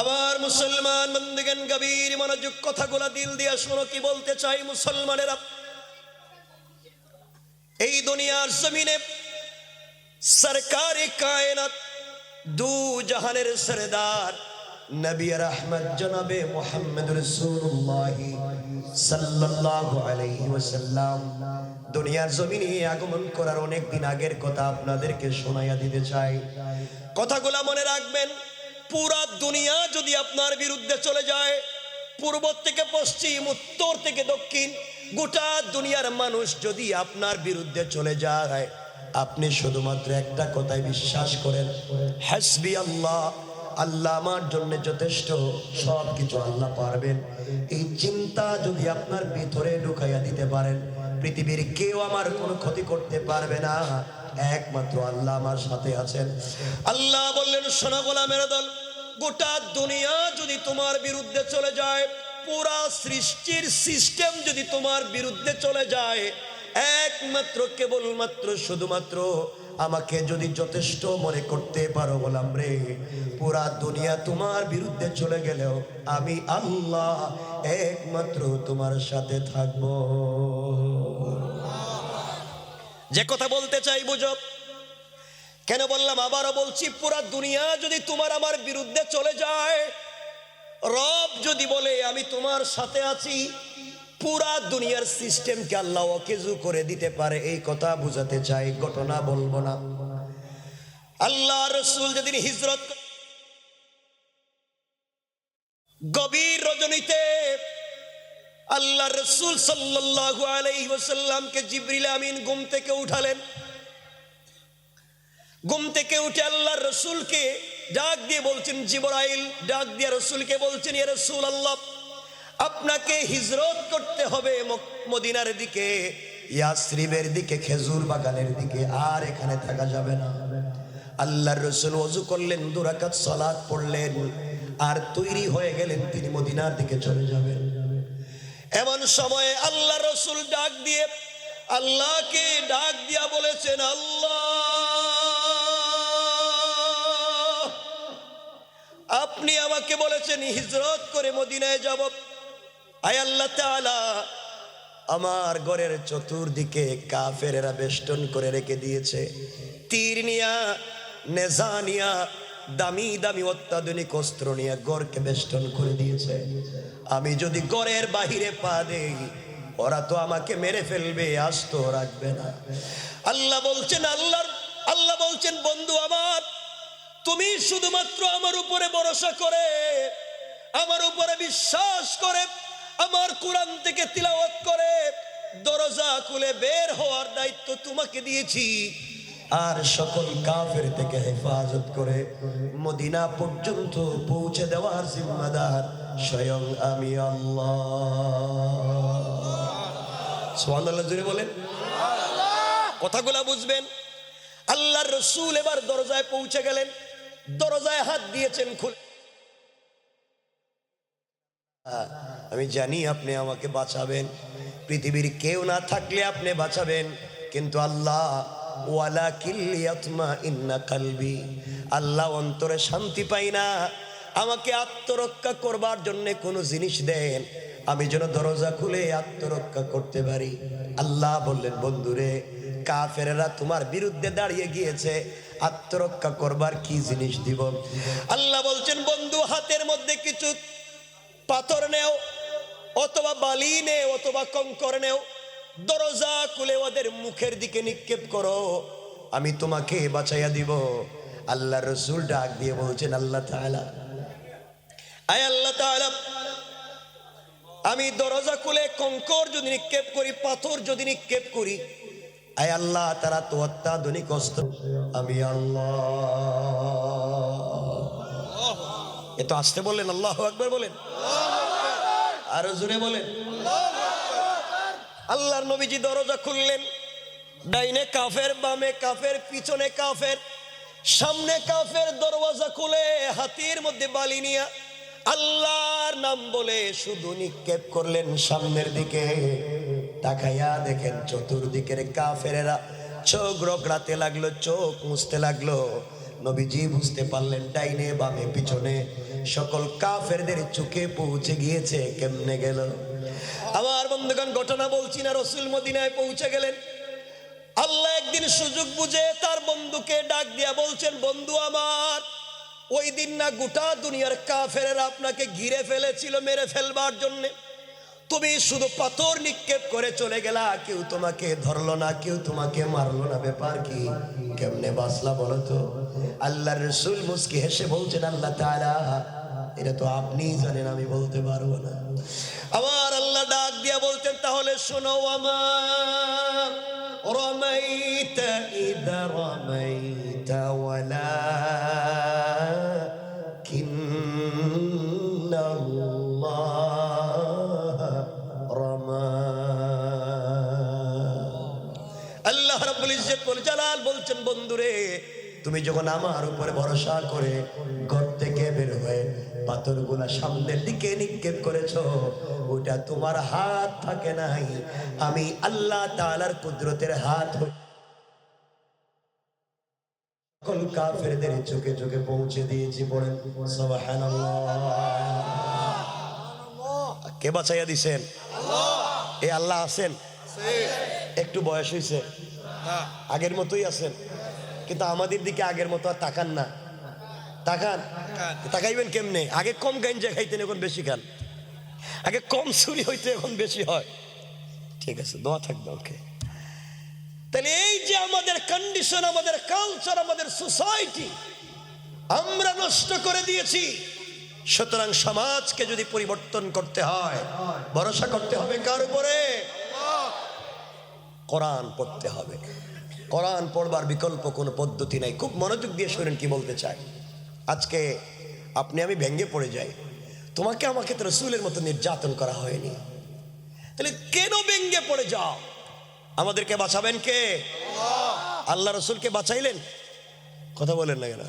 আবার মুসলমান বন্ধুগণ গভীর মনোযোগ কথাগুলো দিল দিয়া শোনো কি বলতে চাই মুসলমানেরা। এই দুনিয়ার জমিনে সরকারে কায়নাত দু জাহানের সরদার নবী রহমত জনাবে মুহাম্মদ রাসূলুল্লাহ সাল্লাল্লাহু আলাইহি ওয়াসাল্লাম দুনিয়ার জমিনে আগমন করার অনেক দিন আগের কথা আপনাদেরকে শোনাইয়া দিতে চাই। কথাগুলো মনে রাখবেন। পুরা দুনিয়া যদি আপনার বিরুদ্ধে চলে যায়, পূর্ব থেকে পশ্চিম, উত্তর থেকে দক্ষিণ, গোটা দুনিয়ার মানুষ যদি আপনার বিরুদ্ধে চলে যায়, আপনি শুধুমাত্র একটা কথাই বিশ্বাস করেন, হাসবি আল্লাহ, আল্লাহ আমার জন্য যথেষ্ট, সব কিছু আল্লাহ পারবেন। এই চিন্তা যদি আপনার ভিতরে ঢুকাইয়া দিতে পারেন, পৃথিবীর কেউ আমার কোনো ক্ষতি করতে পারবে না, একমাত্র আল্লাহ আমার সাথে আছেন। আল্লাহ বললেন, শোনো গোলামের দল, গোটা দুনিয়া যদি তোমার বিরুদ্ধে চলে যায়, পুরা সৃষ্টির সিস্টেম যদি তোমার বিরুদ্ধে চলে যায়, একমাত্র কেবলমাত্র শুধুমাত্র আমাকে যদি যথেষ্ট মনে করতে পারো গোলাম রে, পুরা দুনিয়া তোমার বিরুদ্ধে চলে গেলেও আমি আল্লাহ একমাত্র তোমার সাথে থাকবো। যে কথা বলতে চাই বুঝো। কেন বললাম? আবারও বলছি, পুরা দুনিয়া যদি তোমার আমার বিরুদ্ধে চলে যায়, রব যদি বলে আমি তোমার সাথে আছি, পুরা দুনিয়ার সিস্টেমকে আল্লাহ অকেজু করে দিতে পারে, এই কথা বুঝাতে চাই, ঘটনা বলবো না। আল্লাহ রাসূল যেদিন হিজরত, গভীর রজনীতে আল্লাহ রাসূল সাল্লাল্লাহু আলাইহি ওয়াসাল্লামকে জিবরিল আমিন ঘুম থেকে উঠালেন। ঘুম থেকে উঠে আল্লাহ রসুলকে ডাক দিয়ে বলছেন, জিবরাইল ডাক দিয়ে রসুলকে বলছেন, ইয়া রাসূলুল্লাহ, আপনাকে হিজরত করতে হবে মদিনার দিকে, ইয়াসরিবের দিকে, খেজুর বাগানের দিকে, আর এখানে থাকা যাবে না। আল্লাহর রসুল ওযু করলেন, 2 রাকাত সালাত পড়লেন, আর তৈরি হয়ে গেলেন, তিনি মদিনার দিকে চলে যাবেন। এমন সময়ে আল্লাহ রসুল ডাক দিয়ে আল্লাহকে ডাক দিয়া বলেছেন, আল্লাহ, আপনি আমাকে বলেছেন হিজরত করে মদিনায় যাব। আয় আল্লাহ তাআলা, আমার ঘরের চতুর্দিকে কাফেরেরা বেষ্টন করে রেখে দিয়েছে, তীর নিয়া, নেজা নিয়া, দামি দামি অত্যাধুনিক অস্ত্র নিয়ে ঘরকে বেষ্টন করে দিয়েছে। আমি যদি ঘরের বাহিরে পা দেই, ওরা তো আমাকে মেরে ফেলবে, আস্ত রাখবে না। আল্লাহ বলছেন, বন্ধু আমার, তুমি শুধুমাত্র আমার উপরে ভরসা করে, আমার উপরে বিশ্বাস করে, আমার কোরআন থেকে তিলাওয়াত করে দরজা খুলে বের হওয়ার দায়িত্ব তোমাকে দিয়েছি, আর সকল কাফের থেকে হেফাজত করে মদিনা পর্যন্ত পৌঁছে দেওয়ার জিম্মাদার স্বয়ং আমি আল্লাহ। সুবহানাল্লাহ জোরে বলেন। কথাগুলা বুঝবেন। আল্লাহর রাসূল এবার দরজায় পৌঁছে গেলেন, দরজায় হাত দিয়েছেন, খুলে, আমি জানি আপনি আমাকে বাঁচাবেন, পৃথিবীর কেউ না থাকলে আপনি বাঁচাবেন, কিন্তু আল্লাহ, ওয়ালাকিল ইয়াতমাইন্না কলবি, আল্লাহ অন্তরে শান্তি পাই না, আমাকে আত্মরক্ষা করবার জন্য কোনো জিনিস দেন, আমি যেন দরজা খুলে আত্মরক্ষা করতে পারি। আল্লাহ বললেন, বন্ধুরে, কাফেরেরা তোমার বিরুদ্ধে দাঁড়িয়ে গিয়েছে, আত্মরক্ষা করবার কি জিনিস দিব? আল্লাহ বলছেন, বন্ধু, হাতের মধ্যে কিছু পাথর নেও, অথবা বালি নেও, অথবা কঙ্কর নেও, দরজা খুলে ওদের মুখের দিকে নিক্ষেপ করো, আমি তোমাকে বাঁচাইয়া দিব। আল্লাহ রাসূল ডাক দিয়ে বলছেন, আল্লাহ তাআলা, আয় আল্লাহ তাআলা, আমি দরজা খুলে কঙ্কর যদি নিক্ষেপ করি, পাথর যদি নিক্ষেপ করি, আয় আল্লাহ, তারা তো অত্যাধুনিক অস্ত্র, আমি আল্লাহ। এত আসতে বললেন, আল্লাহু আকবার বলেন, আরো জোরে বলেন। আল্লাহর নবীজি দরজা খুললেন, ডাইনে কাফের, বামে কাফের, পিছনে কাফের, সামনে কাফের, দরওয়াজা খুলে হাতের মধ্যে বালি নিয়া আল্লাহর নাম বলে শুধু নিক্ষেপ করলেন সামনের দিকে। তাকাইয়া দেখেন চতুর্দিকের কাফেরেরা চোখ রগড়াতে লাগলো, চোখ মুছতে লাগলো, নবীজি বুঝতে পারলেন ডাইনে বামে পিছনে সকল কাফেরদের চোখে পৌঁছে গিয়েছে। কেমনে গেল? আমার বন্ধুগণ, ঘটনা বলছি না, রাসূল মদিনায় পৌঁছে গেলেন। আল্লাহ একদিন সুযোগ বুঝে তার বন্ধুকে ডাক দিয়া বলছেন, বন্ধু আমার, ওই দিন না গোটা দুনিয়ার কাফেরেরা আপনাকে ঘিরে ফেলেছিল মেরে ফেলবার জন্যে, তুমি শুধু পাথর নিক্ষেপ করে চলে গেলা, কেউ তোমাকে ধরলো না, কেউ তোমাকে মারলো না, ব্যাপার কি? কেমনে বাঁচলা বলো তো? আল্লাহর রাসূল মুস্কি হেসে বলছেন, আল্লাহ তাআলা, এটা তো আপনিই জানেন, আমি বলতে পারবো না। আমার আল্লাহ ডাক দিয়া বলতেন, তাহলে শোনো, আমার রমাইতা ইদা রমাইতা ওয়ালাকিন্নাল্লাহ রমা। আল্লাহ রাব্বুল ইজ্জত ওয়াল জালাল বলছেন, বন্ধুরে, তুমি যখন আমার উপরে ভরসা করে ঘর থেকে বের হয়ে পাথরগুলা সামনের দিকে নিক্ষেপ করেছো, ওটা তোমার হাত থাকে নাই, আমি আল্লাহ তাআলার কুদরতের হাত সকল কাফেরদের চোখে চোখে পৌঁছে দিয়েছি। পড়েন সুবহানাল্লাহ। কে বাঁচাইয়া দিছেন? আল্লাহ। এই আল্লাহ আছেন? একটু বয়স হয়েছে, আগের মতোই আছেন, কিন্তু আমাদের দিকে আগের মতো আর তাকান না। তাকান, তাকাইবেন কেমনে? আগে কম গাঞ্জা খাইতেন, এখন বেশি খান। আগে কম চুরি হইতে, এখন বেশি হয়। ঠিক আছে, দোয়া থাকবে। ওকে, তাহলে এই যে আমাদের কন্ডিশন, আমাদের কালচার, আমাদের সোসাইটি আমরা নষ্ট করে দিয়েছি। সুতরাং সমাজকে যদি পরিবর্তন করতে হয়, ভরসা করতে হবে কার উপরে? কোরআন পড়তে হবে। কোরআন পড়বার বিকল্প কোনো পদ্ধতি নাই। খুব মনোযোগ দিয়ে শুনেন কি বলতে চাই। আজকে আপনি আমি ভেঙে পড়ে যাই, তোমাকে আমাকে তো রাসূলের মতো নির্যাতন করা হয়নি, তাহলে কেন ভেঙে পড়ে যাও? আমাদেরকে বাঁচাবেন কে? আল্লাহ রাসূলকে বাঁচাইলেন। কথা বলেন না কেন?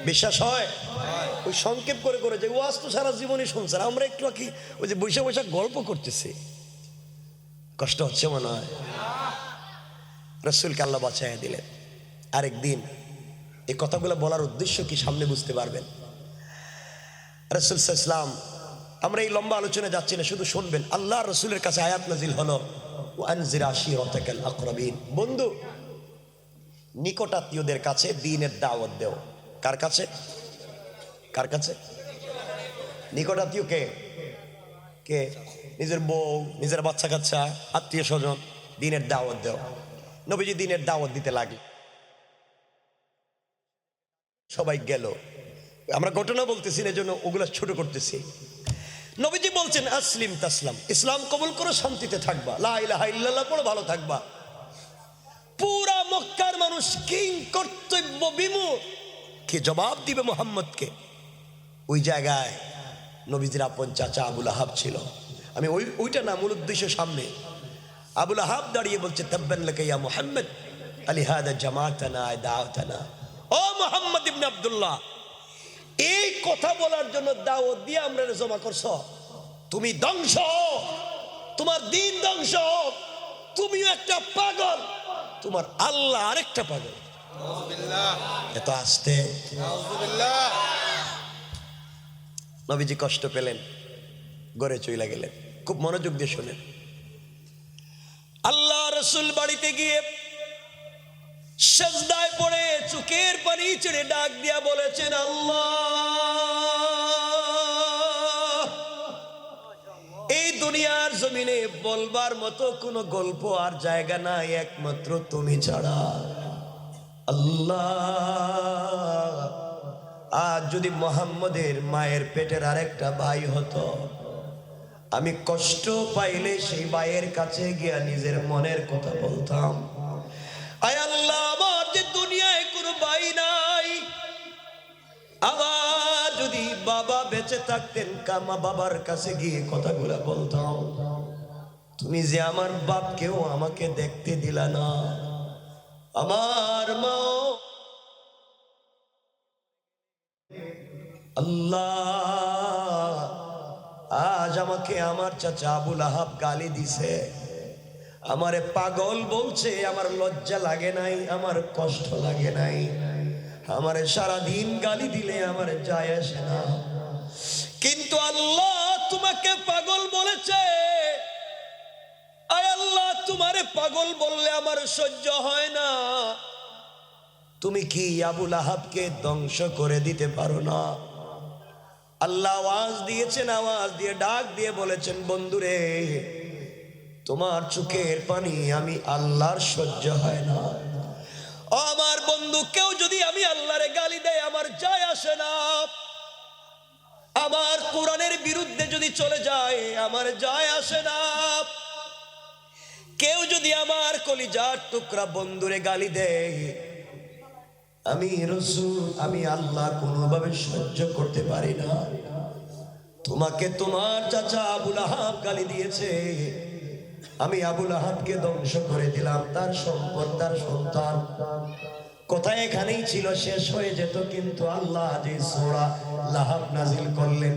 বিশ্বাস হয়? ওই সংক্ষেপ করে করে যে ওয়াজ তো সারা জীবনই শুনছেন, আমরা একটু কি ওই যে বৈশা বৈশা গল্প করতেছি, কষ্ট হচ্ছে মনে হয়। রাসূলকে আল্লাহ বাঁচাইয়া দিলেন। আরেকদিন এই কথাগুলো বলার উদ্দেশ্য কি সামনে বুঝতে পারবেন। রাসূল সাল্লাল্লাহু আলাইহি ওয়াসাল্লাম, আমরা এই লম্বা আলোচনা যাচ্ছি না, শুধু শুনবেন। আল্লাহ রাসূলের কাছে আয়াত নাজিল হলো, ওয়ানজির আশিরাতাকাল আকরাবিন। বন্ধু, নিকটাত্মীয়দের কাছে দ্বীনের দাওয়াত দেও। কার কাছে? কার কাছে? নিকটাত্মীয় কে? কে? নিজের বউ, নিজের বাচ্চা কাচ্চা, আত্মীয় স্বজন, দ্বীনের দাওয়াত দেও। নবীজি দ্বীনের দাওয়াত দিতে লাগলো, সবাই গেল। আমরা ঘটনা বলতেছি না, জন্য ওগুলা ছোট করতেছি। নবীজি বলছেন, আসলিম তাসলাম, ইসলাম কবুল করো, শান্তিতে থাকবা, লা ইলাহা ইল্লাল্লাহ পড়ো, ভালো থাকবা। পুরা মক্কার মানুষ কিং কর্তব্য বিমূঢ়, কি জবাব দিবে মুহাম্মদকে? ওই জায়গায় নবীজির আপন চাচা আবুল আহাব ছিল। আমি ওইটা না, মূল উদ্দেশ্য সামনে। আবুল আহাব দাঁড়িয়ে বলছে, তাব্বান লাকা ইয়া মুহাম্মদ আলিহাদা জামাতানা দাওতানা। ও মুহাম্মদ ইবনে আব্দুল্লাহ, এই কথা বলার জন্য দাওয়াত দিয়ে আমরা জমা করছ, তুমি ধ্বংস, তোমার দ্বীন ধ্বংস, তুমিও একটা পাগল, তোমার আল্লাহ আরেকটা পাগল। এত আসতে নবীজি কষ্ট পেলেন, ঘরে চলে গেলেন। খুব মনোযোগ দিয়ে শোনেন। আল্লাহ রাসূল বাড়িতে গিয়ে সিজদায় পড়ে চোখের পানি ছেড়ে ডাক দিয়া বলেছেন, আল্লাহ, এই দুনিয়ার জমিনে বলবার মতো কোনো গল্প আর জায়গা নাই একমাত্র তুমি ছাড়া। আল্লাহ, আজ যদি মুহাম্মদের মায়ের পেটের আরেকটা ভাই হতো, আমি কষ্ট পাইলে সেই ভাইয়ের কাছে গিয়া নিজের মনের কথা বলতাম। আয় আল্লাহ, আমার যে দুনিয়ায় কোনো ভাই নাই, আমার যদি বাবা বেঁচে থাকতেন, কামা বাবার কাছে গিয়ে কথাগুলা বলতাম। তুমি যে আমার বাপকেও আমাকে দেখতে দিলা না, আমার মা। আল্লাহ, আজ আমাকে আমার চাচা আবুল আহাব গালি দিছে, আমারে পাগল বলছে, আমার লজ্জা লাগে নাই, আমার কষ্ট লাগে নাই। আমারে সারাদিন গালি দিলে আমার যায় আসে না, কিন্তু আল্লাহ তোমাকে পাগল বলেছে। আয় আল্লাহ, তোমারে পাগল বললে আমার সহ্য হয় না। তুমি কি আবু লাহাবকে ধ্বংস করে দিতে পারো না? আল্লাহ আওয়াজ দিয়েছেন, আওয়াজ দিয়ে ডাক দিয়ে বলেছেন, বন্ধুরে তোমার চোখের পানি আমি আল্লাহর সহ্য হয় না। ও আমার বন্ধু, কেউ যদি আমি আল্লাহরে গালি দেয় আমার যায় আসে না। আমার কোরআনের বিরুদ্ধে যদি চলে যায় আমার যায় আসে না। কেউ যদি আমার কলিজার টুকরা বন্ধুরে গালি দেয়, আমি রাসূল, আমি আল্লাহ কোনোভাবে সহ্য করতে পারি না। তোমাকে তোমার চাচা আবু লাহাব গালি দিয়েছে, আমি আবু লাহাবকে ধ্বংস করে দিলাম, তার সম্পদ, তার সন্তান কোথায় এখানেই ছিল, শেষ হয়ে যেত। কিন্তু আল্লাহ যে সূরা লাহাব নাজিল করলেন,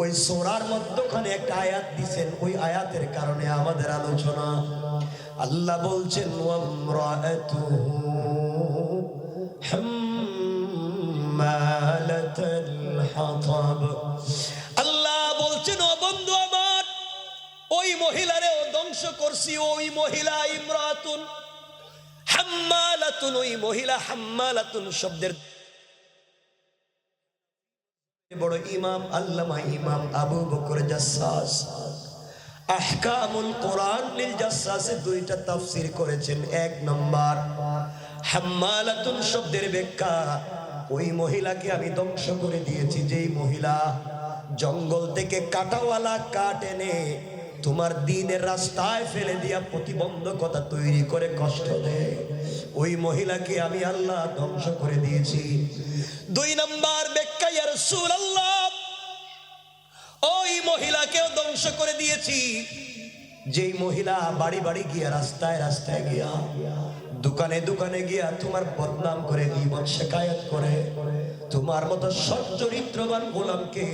ওই সূরার মধ্যখানে একটা আয়াত দিবেন, ওই আয়াতের কারণে আমাদের আলোচনা। আল্লাহ বলছেন, ওয়ামরাআতুহু হাম্মালাতাল হাতাব। আল্লাহ বলছেন, ও বন্ধু আমার, ওই মহিলারেও ধ্বংস করছি। ওই মহিলা ইমরাতুন হাম্মালাতুন, ওই মহিলা হাম্মালাতুন শব্দের বড় ইমাম আল্লামা ইমাম আবু বকর জাসসাস আহকামুল কোরআন লিল জাসসাসে দুইটা তাফসীর করেছেন। এক নাম্বার, হাম্মালাতুন শব্দের ব্যাখ্যা, ওই মহিলাকে আমি ধ্বংস করে দিয়েছি যেই মহিলা জঙ্গল থেকে কাটাওয়ালা কাঠ এনে তোমার দ্বীনের রাস্তায় ফেলে দিয়া প্রতিবন্ধকতা তৈরি করে কষ্ট দেয়, ওই মহিলাকে আমি আল্লাহ ধ্বংস করে দিয়েছি। দুই নাম্বার ব্যাখ্যা, ইয়া রাসূলুল্লাহ, ওই মহিলাকেও ধ্বংস করে দিয়েছি যেই মহিলা বাড়ি বাড়ি গিয়া, রাস্তায় রাস্তায় গিয়া, দোকানে দোকানে গিয়া তোমার বদনাম করে, গীবত শিকায়াত করে, তোমার মতো সৎ চরিত্রবান গোলামকে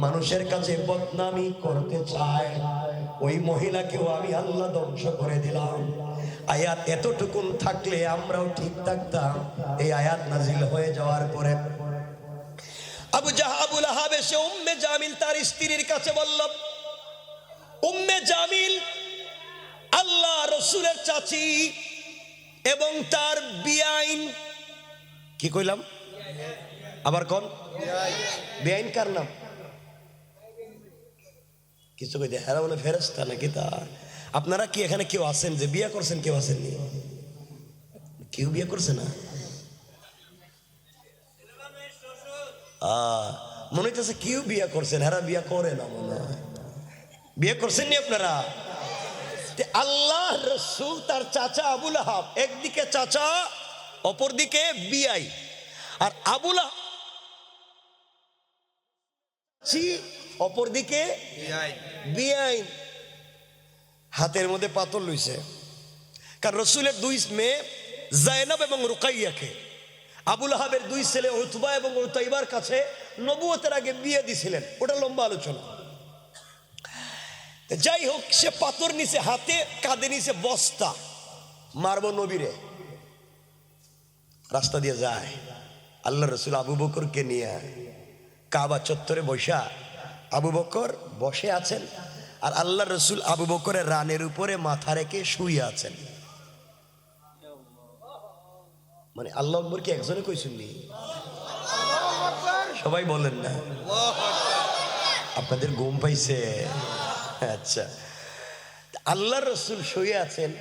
মানুষের কাছে বদনামি করতে চায়, ওই মহিলাকেও আমি আল্লাহ ধ্বংস করে দিলাম। আয়াত এতটুকুন থাকলে আমরাও ঠিক থাকতাম। এই আয়াত নাজিল হয়ে যাওয়ার পরে আবু লাহাব এসে উম্মে জামিল তার স্ত্রীর কাছে বলল, উম্মে জামিল আল্লাহ রসুলের চাচি এবং তার বিআইন, কি কইলাম আবার কোন বিআইন, কার নাম? কিছু কই দেয়, এরা বলে ফেরেশতা নাকি? তা আপনারা কি এখানে কেউ আছেন যে বিয়ে করছেন? কেউ আসেননি? কেউ বিয়ে করছে না? মনে হইতেছে কেউ বিয়ে করছেন, এরা বিয়ে করে না মনে হয়। বিয়ে করছেন নি আপনারা? আল্লাহ রসুল তার চাচা আবু লাহাব, একদিকে চাচা অপরদিকে বিআই, আর আবু লাহাব অপরদিকে বিআই, হাতের মধ্যে পাথর লইছে। কারণ রসুলের দুই মেয়ে জায়নাব এবং রুকাইয়াকে আবু লাহাবের দুই ছেলে উতবা এবং উতাইবার কাছে নবুয়তের আগে বিয়ে দিছিলেন, ওটা লম্বা আলোচনা। যাই হোক, সে পাথর নিচে হাতে, কাঁধে নিচে বস্তা, মারবো নবীরে। রাস্তা দিয়ে যায়, আল্লাহ রসুল আবু বকরকে নিয়ে কাবা চত্বরে বসা, আবু বকর বসে আছেন আর আল্লাহ রসুল আবু বকরের রানের উপরে মাথা রেখে শুয়ে আছেন। মানে আল্লাহ আকবর কি একজনে কই শুনলি? সবাই বলেন না, আপনাদের ঘুম পাইছে? আচ্ছা, আল্লাহ রসুল শুয়ে আছেন,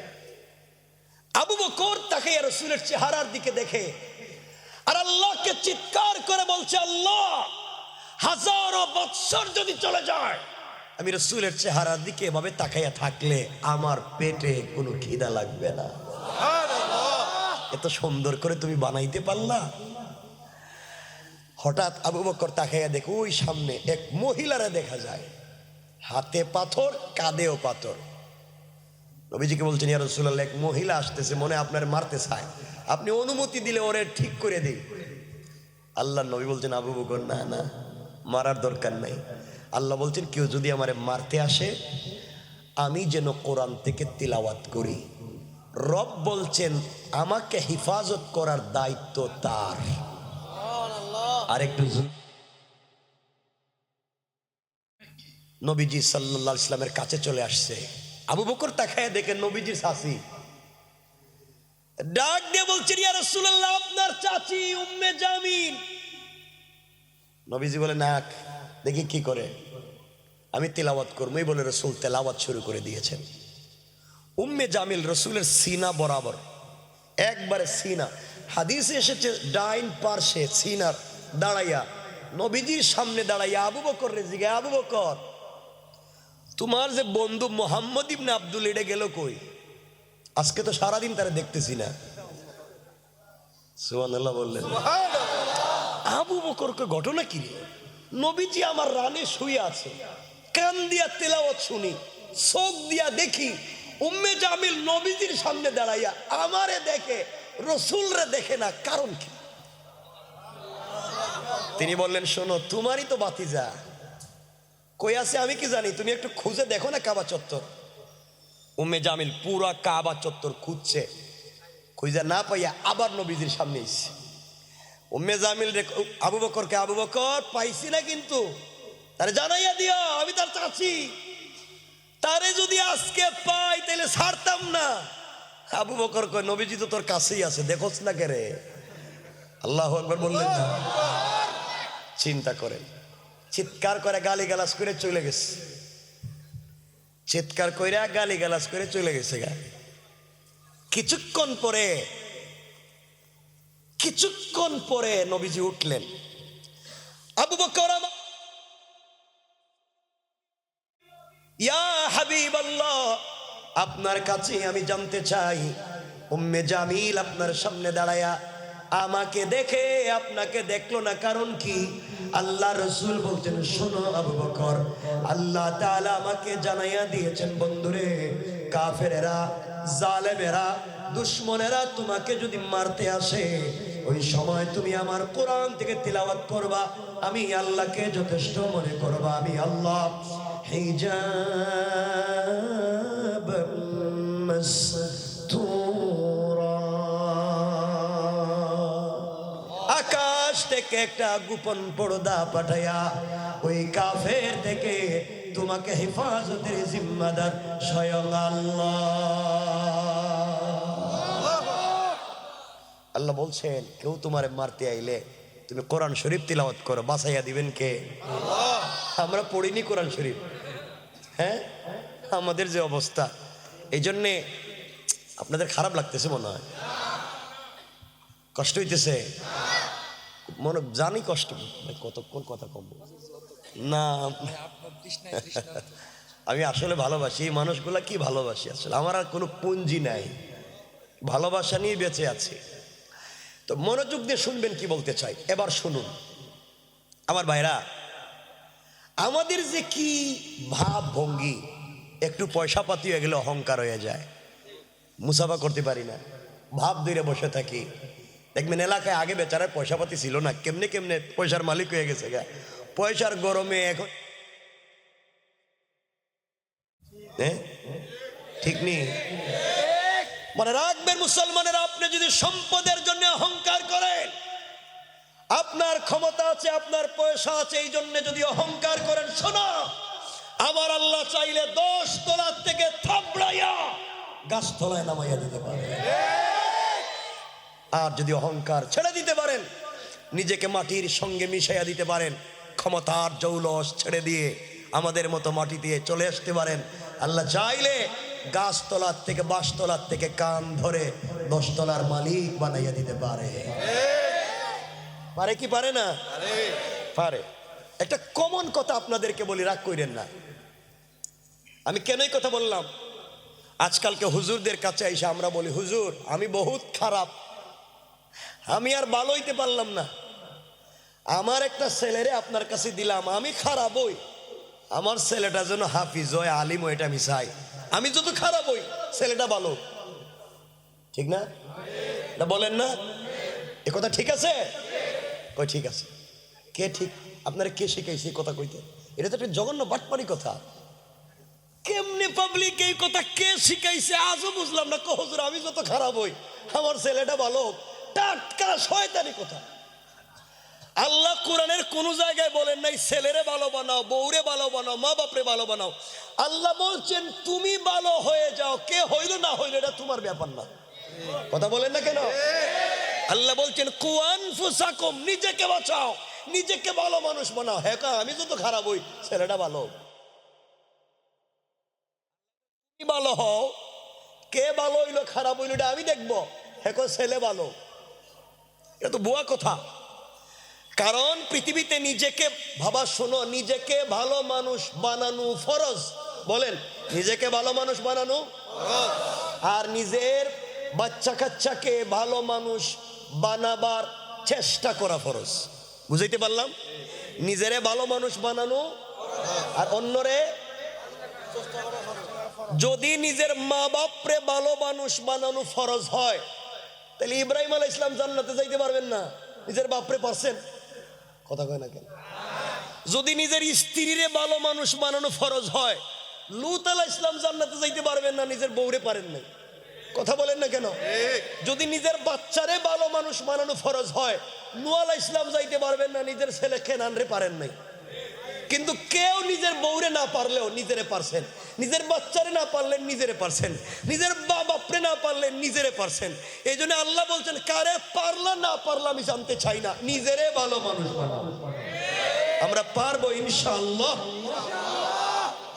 আবু বকর তাকে রসুলের চেহারার দিকে দেখে আর আল্লাহকে চিৎকার করে বলছে, আল্লাহ হাজারো বৎসর যদি চলে যায় আমি রসুলের চেহারার দিকে এভাবে তাকাইয়া থাকলে আমার পেটে কোনো খিদা লাগবে না। এত সুন্দর করে তুমি বানাইতে পারলা। হঠাৎ আবু বকর তাকাইয়া দেখো, ওই সামনে এক মহিলারে দেখা যায়, হাতে পাথর, কাঁধেও পাথর। নবীজিকে বলছেন, ইয়া রাসূলুল্লাহ, এক মহিলা আসতেছে, মনে আপনার মারতে চায়, আপনি অনুমতি দিলে ওরে ঠিক করে দেই। আল্লাহ নবী বলছেন, আবু বকর না না, মারার দরকার নাই। আল্লাহ বলছেন, কেউ যদি আমারে মারতে আসে আমি যেন কোরআন থেকে তিলাওয়াত করি। রব বলছেন আমাকে হেফাজত করার দায়িত্ব তার। আরেকটু নবীজি সাল্লাল্লাহু আলাইহি সাল্লামের কাছে চলে আসছে। আবু বকর তাকায় দেখে নবীজির চাচি, ডাক দিয়ে বলছেন ইয়া রাসূলুল্লাহ আপনার চাচি উম্মে জামিল। নবীজি বলে না, দেখি কি করে, আমি তেলাওয়াত করবো। এই বলে রসুল তেলাওয়াত শুরু করে দিয়েছেন। উম্মে জামিল রসুলের সিনা বরাবর, একবারে সিনা। হাদিসে এসেছে ডাইন পার্শ্বে সিনার দাঁড়াইয়া, নবীজির সামনে দাঁড়াইয়া আবু বকর রে জিজ্ঞাসা, আবু বকর তোমার যে বন্ধু মোহাম্মদ ইবনে আব্দুল এটা গেল কই? আজকে তো সারাদিন তারা দেখতেছি না। সুবহানাল্লাহ বললেন। আবু বকরকে ঘটনা কি? নবীজি আমার রানে শুয়ে আছে, কান দিয়া তেলাওয়াত শুনি, চোখ দিয়া দেখি উম্মে জামিল নবীজির সামনে দাঁড়াইয়া আমারে দেখে, রসুলরে দেখে না, কারণ কি? তিনি বললেন শোনো, তোমারই তো ভাতিজা কই আছে আমি কি জানি, তুমি একটু খুঁজে দেখো না কাবা চত্বর। উম্মে জামিল পুরা কাবা চত্বর খুঁজছে, খুঁজে না পাইয়া আবার নবীজির সামনে এসছে। উম্মে জামিল আবু বকরকে, আবু বকর পাইছি না, কিন্তু তারে জানাইয়া দিও আমি তার চাচি, তারে যদি আজকে পাই তাহলে ছাড়তাম না। আবু বকর কয় নবীজি তো তোর কাছেই আছে, দেখোস না কে রে? আল্লাহু আকবার বললেন না? চিন্তা করেন, চিৎকার করে গালিগালাজ করে চলে গেছে, চিৎকার করে গালিগালাজ করে চলে গেছে গা। কিছুক্ষণ পরে নবীজি উঠলেন। আবু বকর, ইয়া হাবিবাল্লাহ আপনার কাছে আমি জানতে চাই, উম্মে জামিল আপনার সামনে দাঁড়ায়া আমাকে দেখে আপনাকে দেখলো না, কারণ কি? আল্লাহ রসুল বলছেন শোনো আবু বকর, আল্লাহ তাআলা আমাকে জানাইয়া দিয়েছেন বন্ধুরে, কাফেরেরা, জালেমেরা, দুশমনেরা তোমাকে যদি মারতে আসে, ওই সময় তুমি আমার কোরআন থেকে তিলাওয়াত করবা, আমি আল্লাহকে যথেষ্ট মনে করবা, আমি আল্লাহ হিজাব মাসতুরা, আকাশ থেকে একটা গোপন পর্দা পাঠাইয়া ওই কাফের থেকে তোমাকে হেফাজতের জিম্মাদার স্বয়ং আল্লাহ। আল্লাহ বলছেন কেউ তোমারে মারতে আইলে তুমি কোরআন শরীফ তিলাওয়াত করো, বাঁচাইয়া দিবেন কে? আল্লাহ। আমরা পড়িনি কোরআন শরীফ, হ্যাঁ, আমাদের যে অবস্থা, এই জন্যে আপনাদের খারাপ লাগতেছে মনে হয়, কষ্ট হইতেছে মনে জানি, কষ্ট কতক্ষণ কথা কম না। আমি আসলে ভালোবাসি মানুষগুলা, কি ভালোবাসি আসলে, আমার আর কোনো পুঞ্জি নাই, ভালোবাসা নিয়ে বেঁচে আছি। তো মনোযোগ দিয়ে শুনবেন কি বলতে চাই, এবার শুনুন আমার ভাইরা। আমাদের যে কি ভাব ভঙ্গি, একটু পয়সা পাতি হয়ে গেলে অহংকার হয়ে যায়, মুসাফা করতে পারি না, ভাব ধরে বসে থাকি। দেখবেন এলাকায় আগে বেচারার পয়সা পাতি ছিল না, কেমনে কেমনে পয়সার মালিক হয়ে গেছে গা, পয়সার গরমে এখন, হ্যাঁ ঠিক নেই? মনে রাখবেন মুসলমানেরা, আপনি যদি সম্পদের জন্য অহংকার করেন, আপনার ক্ষমতা আছে, আপনার পয়সা আছে, এই জন্য যদি অহংকার করেন, শোনো আমার আল্লাহ চাইলে 10 তলার থেকে থাবড়াইয়া গাছতলায় নামাইয়া দিতে পারে। আর যদি অহংকার ছেড়ে দিতে পারেন, নিজেকে মাটির সঙ্গে মিশাইয়া দিতে পারেন, ক্ষমতার জৌলস ছেড়ে দিয়ে আমাদের মতো মাটি দিয়ে চলে আসতে পারেন, আল্লাহ চাইলে গাছতলার থেকে, বাঁশতলার থেকে কান ধরে 10 তলার মালিক বানাইয়া দিতে পারে। পারে কি পারে না? পারে। একটা কমন কথা আপনাদেরকে বলি, রাগ কইরেন না। আমি কেনই কথা বললাম, আজকালকে হুজুরদের কাছে এসে আমরা বলি হুজুর আমি বহুত খারাপ, আমি আর ভালো হইতে পারলাম না, আমার একটা ছেলেরে আপনার কাছে দিলাম, আমি খারাপ হই, আমার ছেলেটা যেন হাফিজ হয়, আলিম হয়, এটা আমি চাই, আমি যত খারাপ হই ছেলেটা ভালো, ঠিক না? না বলেন না? এ কথা ঠিক আছে? কই ঠিক আছে। কে ঠিক? আপনারা কে শিখাইছে কথা কইতে? এটা তো একটা জঘন্য বাটপারি কথা। কেমনে পাবলিক এই কথা কে শিখাইছে আজও বুঝলাম না। হুজুর আমি যত খারাপ হই আমার ছেলেটা ভালো হোক, টাটকা শয়তানি কথা। আল্লাহ কোরআনের কোন জায়গায় বলেন নাই ছেলেরে ভালো বানাও, বউরে ভালো বানাও, মা বাপরে ভালো বানাও। আল্লাহ বলছেন তুমি ভালো হয়ে যাও, কে হইল না হইল এটা তোমার ব্যাপার না। কথা বলেন না কেন? আল্লাহ বলছেন কু আনফুসাকুম, নিজেকে বাঁচাও, নিজেকে ভালো মানুষ বানাও। হ্যাঁ আমি যত খারাপ হই ছেলেটা ভালো হোক। ভালো হও, কে ভালো হইলো খারাপ হইলো এটা আমি দেখবো। হ্যাঁ ছেলে ভালো, এটা তো বুয়া কথা। কারণ পৃথিবীতে নিজেকে ভাবা, শোনো, নিজেকে ভালো মানুষ বানানো ফরজ। বলেন নিজেকে ভালো মানুষ বানানো, আর নিজের বাচ্চা কাচ্চাকে ভালো মানুষ বানাবার চেষ্টা করা ফরজ। বুঝাইতে পারলাম? নিজেরে ভালো মানুষ বানানো আর অন্যরে। যদি নিজের মা বাপরে ভালো মানুষ বানানো ফরজ হয়, তাহলে ইব্রাহিম আলাইহিস সালাম জান্নাতে যাইতে পারবেন না? নিজের বাপরে পারছেন? কথা কয় না কেন? যদি নিজের স্ত্রীরে ভালো মানুষ বানানো ফরজ হয়, লূত আলাইহিস সালাম জান্নাতে যাইতে পারবেন না? নিজের বউরে পারেন নাই? কথা বলেন না কেন? যদি নিজের বাচ্চারে ভালো মানুষ বানানো ফরজ হয়, নূহ আলাইহিস সালাম যাইতে পারবেন না? নিজের ছেলে কেনানরে পারেন নাই? কিন্তু কেউ নিজের বউরে না পারলেও নিজেরে পারছেন, নিজের বাচ্চারে না পারলেন নিজেরে পারছেন, নিজের বাপরে না পারলেন নিজেরে পারছেন। এই জন্য আল্লাহ বলছেন কারে পারলা না পারলা আমি জানতে চাই না, নিজেরে ভালো মানুষ বানাও। আমরা পারবো ইনশাআল্লাহ।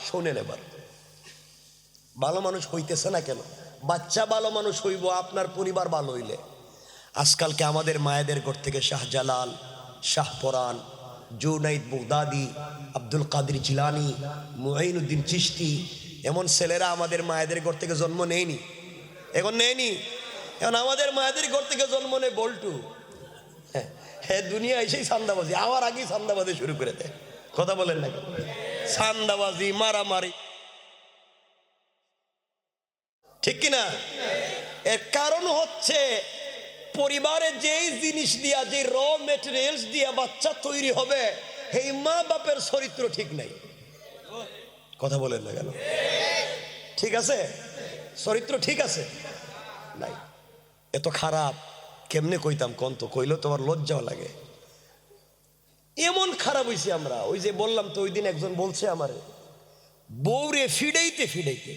শোনেন এবার, ভালো মানুষ হইতেছে না কেন? বাচ্চা ভালো মানুষ হইব আপনার পরিবার ভালো হইলে। আজকালকে আমাদের মায়েদের ঘর থেকে শাহজালাল, শাহপরান, জুনাইদ বুগদাদি, আব্দুল কাদের জিলানি, মুঈনুদ্দিন চিশতি, এমন ছেলেরা আমাদের মায়েদের ঘর থেকে জন্ম নেয়নি। এখন নেয়নি, এখন আমাদের মায়েদের ঘর থেকে জন্ম নেয় বল্টু। হ্যাঁ দুনিয়া এসেই সান্দাবাজি, আমার আগেই সান্দাবাজি শুরু করে দেয়। কথা বলেন না কেন? সান্দাবাজি, মারামারি, ঠিক কিনা? এর কারণ হচ্ছে পরিবারে যেই জিনিস দিয়া, যে র মেটেরিয়ালস দিয়া বাচ্চা তৈরি হবে, এই মা বাপের চরিত্র ঠিক নাই। কথা বলেন না কেন? ঠিক আছে, চরিত্র ঠিক আছে নাই, এত খারাপ কেমনে কইতাম কোন? তো কইলেও তোমার লজ্জাও লাগে। এমন খারাপ হইছি আমরা। ওই যে বললাম তো, ওই দিন একজন বলছে আমারে, বউরে ফিডাইতে ফিডাইতে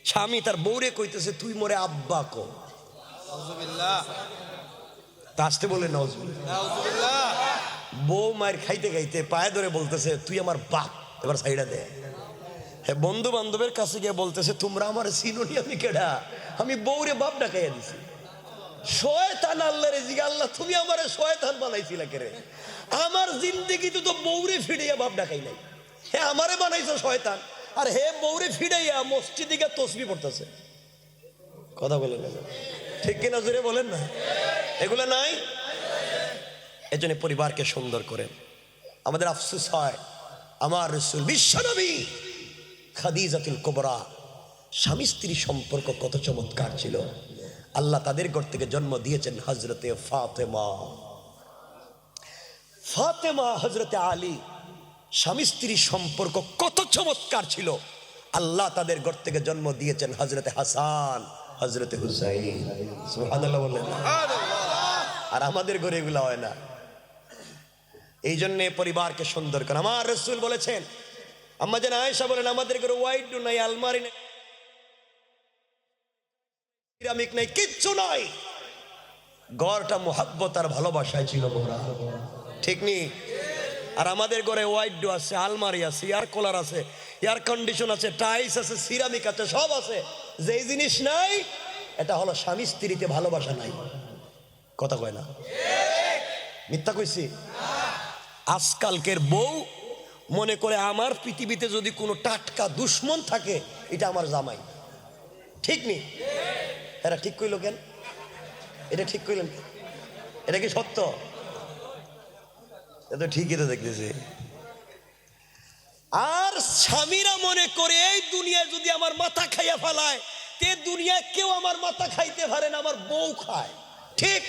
স্বামী তার বউরে কইতেছে তুই মোরে আব্বা কো। আসতে বলে নাউজুবিল্লাহ। বউ মায়ের খাইতে খাইতে পায়ে ধরে বলতেছে তুই আমার বাপ, এবার সাইডা দে। হ্যাঁ বন্ধু বান্ধবের কাছে গিয়ে বলতেছে তোমরা আমার চিনোনি, আমি কেডা? আমি বউরে বাপ ডাকাইয়া দিছি। শয়তান আল্লাহরে জিগা, আল্লাহ তুমি আমারে শয়তান বানাইছিলা কেরে? আমার জিন্দেগিতে তো বউরে ফিড়াইয়া বাপ ডাকাই নাই। হ্যাঁ আমারে বানাইছো শয়তান, আর হে বউরে ফিড়াইয়া মসজিদে গিয়ে তসবিহ পড়তেছে। কথা বলেন না, ঠিক কিনা জোরে বলেন না? এগুলো নাই। এজন্য পরিবারকে সুন্দর করেন। আমাদের আফসোস হয়, আমার রাসূল বিশ্বনবী খাদিজাতুল কুবরা, স্বামী স্ত্রী সম্পর্ক কত চমৎকার ছিল। আল্লাহ তাদের ঘর থেকে জন্ম দিয়েছেন হযরতে ফাতেমা। ফাতেমা, হযরতে আলী, স্বামী স্ত্রী সম্পর্ক কত চমৎকার ছিল। আল্লাহ তাদের ঘর থেকে জন্ম দিয়েছেন হযরতে হাসান, হযরতে হুসাইন। সুবহানাল্লাহ বলেন। আর আমাদের ঘরে এগুলো হয় না। এই জন্য পরিবারকে সুন্দর করেন। আমার রাসূল বলেছেন, আম্মা জান আয়েশা বলেন, আমাদের ঘরে ওয়াইড নাই, আলমারি নাই, সিরামিক নাই, কিচ্ছু নাই। ঘরটা মুহাব্বত আর ভালোবাসায় ছিল ভরা, ঠিক নি? আর আমাদের ঘরে ওয়াইড আছে, আলমারি আছে, এয়ার কুলার আছে, এয়ার কন্ডিশন আছে, টাইলস আছে, সিরামিক আছে, সব আছে। যেই জিনিস নাই এটা হলো স্বামী স্ত্রীতে ভালোবাসা নাই। কথা কয় না? মিথ্যা কইছি? আজকালকের বউ মনে করে আমার পৃথিবীতে যদি কোনো টাটকা দুশ্মন থাকে এটা আমার জামাই। ঠিক নি? এরা ঠিক কইল কেন? এটা ঠিক কইলেন? এটা কি সত্য? এটা ঠিকই তো দেখতেছি। আর স্বামীরা মনে করে এই দুনিয়া যদি আমার মাথা খাইয়া ফেলায়, তে দুনিয়া কেউ আমার মাথা খাইতে পারে না, আমার বউ খায়। ঠিক?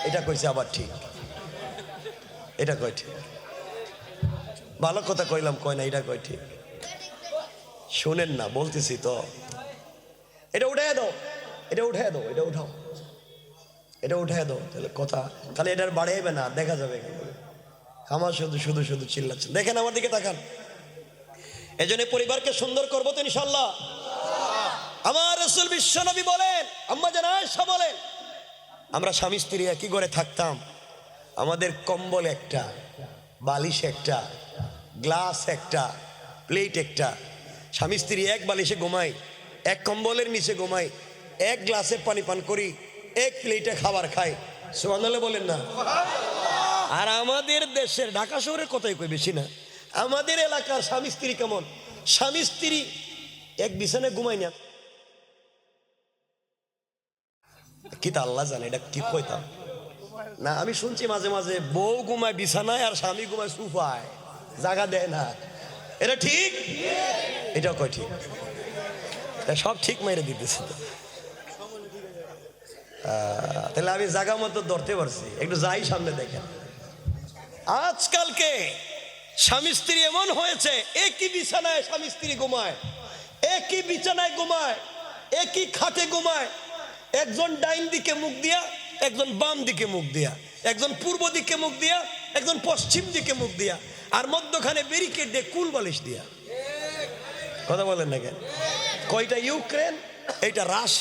এটা কইছে আবার ঠিক, এটা কয় ঠিক। ভালো কথা কইলাম, কয় না, এটা কয় ঠিক। শোনেন না, বলতেছি তো। এটা উঠাই দাও, এটা উঠাই দাও, এটা উঠাও, এটা উঠাই দাও। তাহলে কথা, তাহলে এটার বাড়াইবে না, দেখা যাবে। আমার শুধু শুধু শুধু চিল্লাচ্ছেন। দেখেন আমার দিকে তাকান। এজন্য পরিবারকে সুন্দর করবো তো ইনশাল্লাহ। আমার রাসূল বিশ্বনবী বলেন, আম্মা জান আয়েশা বলেন, আমরা স্বামী স্ত্রী একই ঘরে থাকতাম। আমাদের কম্বল একটা, বালিশ একটা, গ্লাস একটা, প্লেট একটা। স্বামী স্ত্রী এক বালিশে ঘুমাই, এক কম্বলের নিচে ঘুমাই, এক গ্লাসে পানি পান করি, এক প্লেটে খাবার খাই। সুবহানাল্লাহ বলেন না? আর আমাদের দেশের ঢাকা শহরের কথাই কই, বেশি না, আমাদের এলাকার স্বামী স্ত্রী কেমন? স্বামী স্ত্রী এক বিছানায় ঘুমাই না। কি তা আল্লাহ জানে এটা কি কইতাম না। আমি শুনছি মাঝে মাঝে বউ ঘুমায় বিছানায় আর স্বামী ঘুমায় সোফায়, জায়গা দেয় না। এটা ঠিক? এটাও কয় ঠিক? সব ঠিক মেরে দিতেছে তো। তাহলে আমি জায়গা মতো ধরতে পারছি। একটু যাই সামনে দেখেন। আজকালকে স্বামী স্ত্রী এমন হয়েছে, একই বিছানায় স্বামী স্ত্রী ঘুমায়, একই বিছানায় ঘুমায়, একই খাটে ঘুমায়। একজন ডাইন দিকে মুখ দিয়া, একজন বাম দিকে মুখ দিয়া, একজন পূর্ব দিকে মুখ দিয়া, একজন পশ্চিম দিকে মুখ দিয়া, আর মধ্যখানে ব্যারিকেড দিয়ে কুল বালিশ দিয়া। কথা বলেন না কেন? কয়টা ইউক্রেন, এইটা রাশিয়া।